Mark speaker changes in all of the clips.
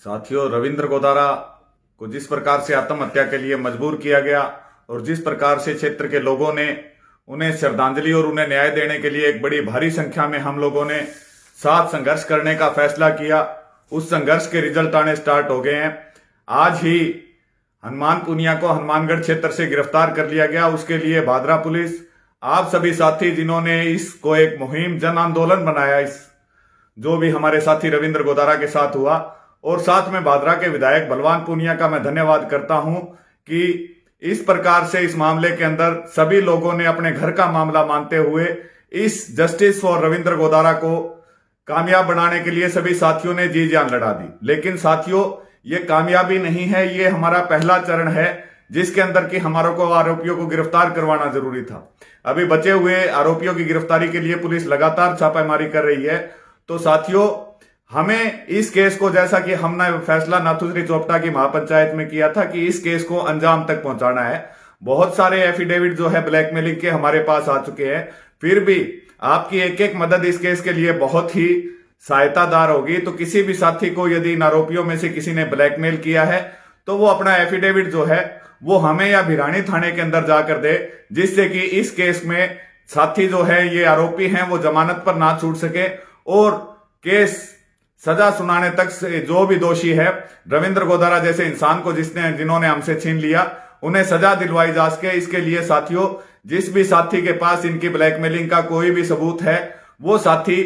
Speaker 1: साथियों, रविंद्र गोदारा को जिस प्रकार से आत्महत्या के लिए मजबूर किया गया और जिस प्रकार से क्षेत्र के लोगों ने उन्हें श्रद्धांजलि और उन्हें न्याय देने के लिए एक बड़ी भारी संख्या में हम लोगों ने साथ संघर्ष करने का फैसला किया, उस संघर्ष के रिजल्ट आने स्टार्ट हो गए हैं। आज ही हनुमान पुनिया को हनुमानगढ़ क्षेत्र से गिरफ्तार कर लिया गया। उसके लिए भादरा पुलिस, आप सभी साथी जिन्होंने इसको एक मुहिम जन आंदोलन बनाया, इस जो भी हमारे साथी रविंद्र गोदारा के साथ हुआ, और साथ में भादरा के विधायक बलवान पुनिया का मैं धन्यवाद करता हूं कि इस प्रकार से इस मामले के अंदर सभी लोगों ने अपने घर का मामला मानते हुए इस जस्टिस फॉर रविंद्र गोदारा को कामयाब बनाने के लिए सभी साथियों ने जी जान लड़ा दी। लेकिन साथियों, ये कामयाबी नहीं है, ये हमारा पहला चरण है जिसके अंदर कि हमारों को आरोपियों को गिरफ्तार करवाना जरूरी था। अभी बचे हुए आरोपियों की गिरफ्तारी के लिए पुलिस लगातार छापेमारी कर रही है। तो साथियों, हमें इस केस को, जैसा कि हमने फैसला नाथुश्री चोपटा की महापंचायत में किया था कि इस केस को अंजाम तक पहुंचाना है। बहुत सारे एफिडेविट जो है ब्लैकमेलिंग के हमारे पास आ चुके हैं, फिर भी आपकी एक एक मदद इस केस के लिए बहुत ही सहायतादार होगी। तो किसी भी साथी को यदि इन आरोपियों में से किसी ने ब्लैकमेल किया है तो वो अपना एफिडेविट जो है वो हमें या भिरानी थाने के अंदर जाकर दे, जिससे कि इस केस में साथी जो है, ये आरोपी हैं, वो जमानत पर ना छूट सके और केस सजा सुनाने तक से जो भी दोषी है, रविंद्र गोदारा जैसे इंसान को जिन्होंने हमसे छीन लिया, उन्हें सजा दिलवाई जा सके। इसके लिए साथियों, जिस भी साथी के पास इनकी ब्लैकमेलिंग का कोई भी सबूत है, वो साथी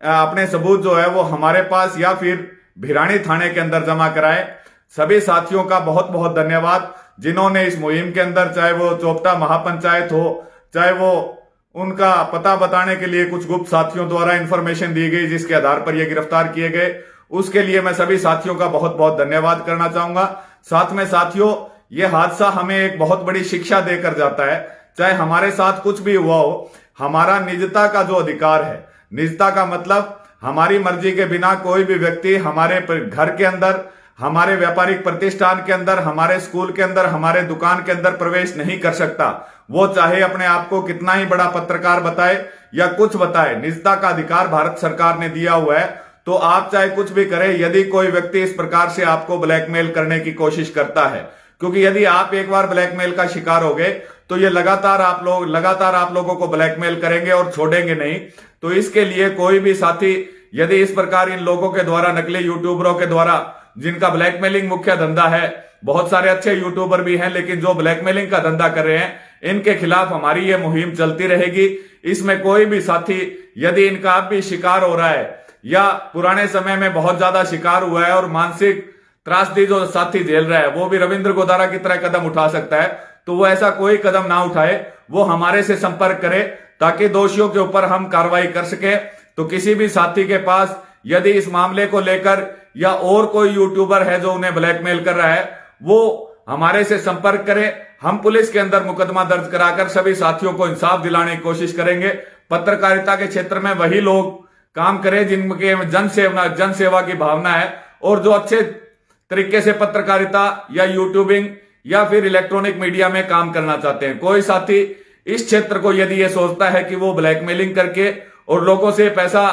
Speaker 1: अपने सबूत जो है वो हमारे पास या फिर भिरानी थाने के अंदर जमा कराए। सभी साथियों का बहुत बहुत धन्यवाद जिन्होंने इस मुहिम के अंदर, चाहे वो चोपटा महापंचायत हो, चाहे वो उनका पता बताने के लिए कुछ गुप्त साथियों द्वारा इंफॉर्मेशन दी गई जिसके आधार पर ये गिरफ्तार किए गए, उसके लिए मैं सभी साथियों का बहुत बहुत धन्यवाद करना चाहूंगा। साथ में साथियों, ये हादसा हमें एक बहुत बड़ी शिक्षा देकर जाता है। चाहे हमारे साथ कुछ भी हुआ हो, हमारा निजता का जो अधिकार है, निजता का मतलब हमारी मर्जी के बिना कोई भी व्यक्ति हमारे घर के अंदर, हमारे व्यापारिक प्रतिष्ठान के अंदर, हमारे स्कूल के अंदर, हमारे दुकान के अंदर प्रवेश नहीं कर सकता। वो चाहे अपने आप को कितना ही बड़ा पत्रकार बताए या कुछ बताए, निजता का अधिकार भारत सरकार ने दिया हुआ है। तो आप चाहे कुछ भी करें, यदि कोई व्यक्ति इस प्रकार से आपको ब्लैकमेल करने की कोशिश करता है, क्योंकि यदि आप एक बार ब्लैकमेल का शिकार हो गए तो ये लगातार आप लोगों को ब्लैकमेल करेंगे और छोड़ेंगे नहीं। तो इसके लिए कोई भी साथी यदि इस प्रकार इन लोगों के द्वारा, नकली यूट्यूबरों के द्वारा, जिनका ब्लैकमेलिंग मुख्य धंधा है, बहुत सारे अच्छे यूट्यूबर भी हैं लेकिन जो ब्लैकमेलिंग का धंधा कर रहे हैं, इनके खिलाफ हमारी ये मुहिम चलती रहेगी। इसमें कोई भी साथी यदि इनका अब भी शिकार हो रहा है या पुराने समय में बहुत ज्यादा शिकार हुआ है और मानसिक त्रासदी जो साथी झेल रहा है, वो भी रविंद्र गोदारा की तरह कदम उठा सकता है, तो वो ऐसा कोई कदम ना उठाए, वो हमारे से संपर्क करे ताकि दोषियों के ऊपर हम कार्रवाई कर सके। तो किसी भी साथी के पास यदि इस मामले को लेकर या और कोई यूट्यूबर है जो उन्हें ब्लैकमेल कर रहा है, वो हमारे से संपर्क करे। हम पुलिस के अंदर मुकदमा दर्ज कराकर सभी साथियों को इंसाफ दिलाने की कोशिश करेंगे। पत्रकारिता के क्षेत्र में वही लोग काम करें जिनके जन सेवा की भावना है और जो अच्छे तरीके से पत्रकारिता या यूट्यूबिंग या फिर इलेक्ट्रॉनिक मीडिया में काम करना चाहते हैं। कोई साथी इस क्षेत्र को यदि ये सोचता है कि वो ब्लैकमेलिंग करके और लोगों से पैसा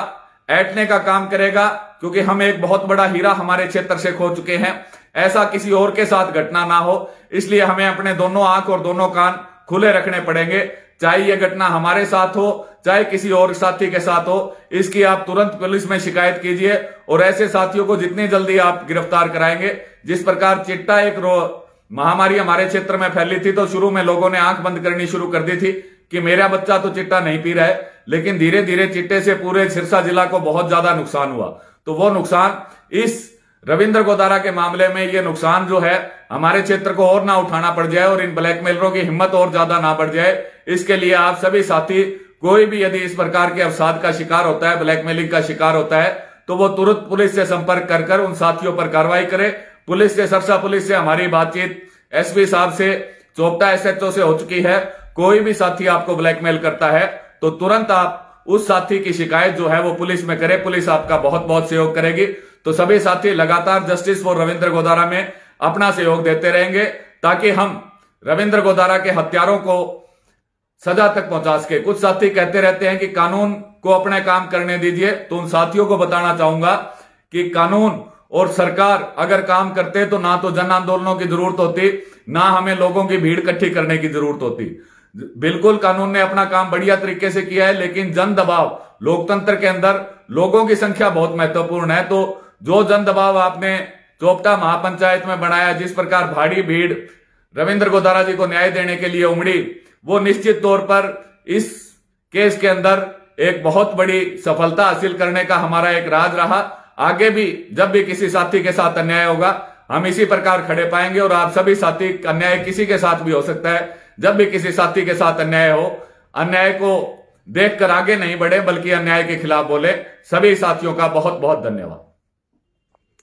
Speaker 1: ऐंठने का काम करेगा, क्योंकि हम एक बहुत बड़ा हीरा हमारे क्षेत्र से खो चुके हैं, ऐसा किसी और के साथ घटना ना हो, इसलिए हमें अपने दोनों आंख और दोनों कान खुले रखने पड़ेंगे। चाहे यह घटना हमारे साथ हो, चाहे किसी और साथी के साथ हो, इसकी आप तुरंत पुलिस में शिकायत कीजिए और ऐसे साथियों को जितनी जल्दी आप गिरफ्तार कराएंगे। जिस प्रकार चिट्टा एक महामारी हमारे क्षेत्र में फैली थी, तो शुरू में लोगों ने आंख बंद करनी शुरू कर दी थी कि मेरा बच्चा तो चिट्टा नहीं पी रहा है, लेकिन धीरे धीरे चिट्टे से पूरे सिरसा जिला को बहुत ज्यादा नुकसान हुआ। तो वो नुकसान इस रविंद्र गोदारा के मामले में, ये नुकसान जो है हमारे क्षेत्र को और ना उठाना पड़ जाए और इन ब्लैकमेलरों की हिम्मत और ज्यादा ना बढ़ जाए। इसके लिए आप सभी साथी, कोई भी यदि इस प्रकार के अवसाद का शिकार होता है, ब्लैकमेलिंग का शिकार होता है, तो वो तुरंत पुलिस से संपर्क कर उन साथियों पर कार्रवाई करे। पुलिस से, सरसा पुलिस से हमारी बातचीत एसपी साहब से, चोपटा एसएचओ से हो चुकी है। कोई भी साथी आपको ब्लैकमेल करता है तो तुरंत आप उस साथी की शिकायत जो है वो पुलिस में करें, पुलिस आपका बहुत बहुत सहयोग करेगी। तो सभी साथी लगातार जस्टिस फॉर रविंद्र गोदारा में अपना सहयोग देते रहेंगे ताकि हम रविंद्र गोदारा के हत्यारों को सजा तक पहुंचा सके। कुछ साथी कहते रहते हैं कि कानून को अपने काम करने दीजिए, तो उन साथियों को बताना चाहूंगा कि कानून और सरकार अगर काम करते तो ना तो जन आंदोलनों की जरूरत होती, ना हमें लोगों की भीड़ इकट्ठी करने की जरूरत होती। बिल्कुल कानून ने अपना काम बढ़िया तरीके से किया है, लेकिन जन दबाव, लोकतंत्र के अंदर लोगों की संख्या बहुत महत्वपूर्ण है। तो जो जन दबाव आपने चोपटा महापंचायत में बनाया, जिस प्रकार भारी भीड़ रविंद्र गोदारा जी को न्याय देने के लिए उमड़ी, वो निश्चित तौर पर इस केस के अंदर एक बहुत बड़ी सफलता हासिल करने का हमारा एक राज रहा। आगे भी जब भी किसी साथी के साथ अन्याय होगा, हम इसी प्रकार खड़े पाएंगे। और आप सभी साथी, अन्याय किसी के साथ भी हो सकता है, जब भी किसी साथी के साथ अन्याय हो, अन्याय को देखकर आगे नहीं बढ़े बल्कि अन्याय के खिलाफ बोले। सभी साथियों का बहुत बहुत धन्यवाद।